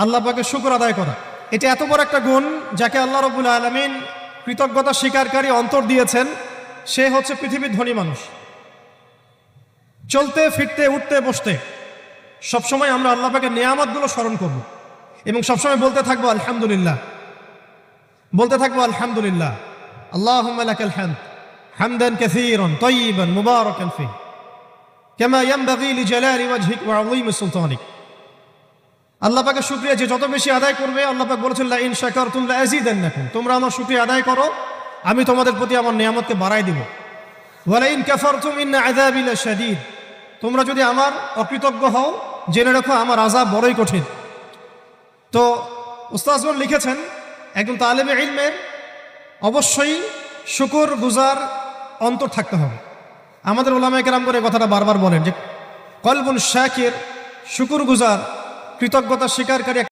আল্লাহ পাকের শুকর আদায় করা, এটা এত বড় একটা গুণ যাকে আল্লাহ রাব্বুল আলামিন কৃতজ্ঞতা স্বীকারকারী অন্তর দিয়েছেন। সে হচ্ছে পৃথিবীর ধনী মানুষ। চলতে ফিরতে উঠতে বসতে সবসময় আমরা আল্লাহ পাকের নেয়ামতগুলো স্মরণ করব এবং সবসময় বলতে থাকবো আলহামদুলিল্লাহ, বলতে থাকবো আলহামদুলিল্লাহ। আল্লাহুম্মা লাকাল হামদ হামদান কাসীরান তাইয়িবান মুবারাকান ফীহি কামা ইয়ানবাগী লিজালালি ওয়াজহিক ওয়া আযীমি সুলতানিক। আল্লাহ পাকের শুকরিয়া যে যত বেশি আদায় করবে, আল্লাহ পাক বলেছেন লা ইন শাকারতুম লা আযীদান্নাকুম, তোমরা আমার শুকরিয়া আদায় করো আমি তোমাদের প্রতি আমার নিয়ামতকে বাড়াই দিব। ওয়া লা ইন কাফারতুম ইন্না আযাবি লাশাদীদ, তোমরা যদি আমার অকৃতজ্ঞ হও জেনে রাখো আমার আযাব বড়ই কঠিন। তো উস্তাদগণ লিখেছেন একজন তালেবে ইলমের অবশ্যই শুকর গুজার অন্তর থাকতে হবে। আমাদের উলামায়ে কেরাম করে কথাটা বারবার বলেন যে কলবুন শাকির, শুকর গুজার, কৃতজ্ঞতা স্বীকারকারী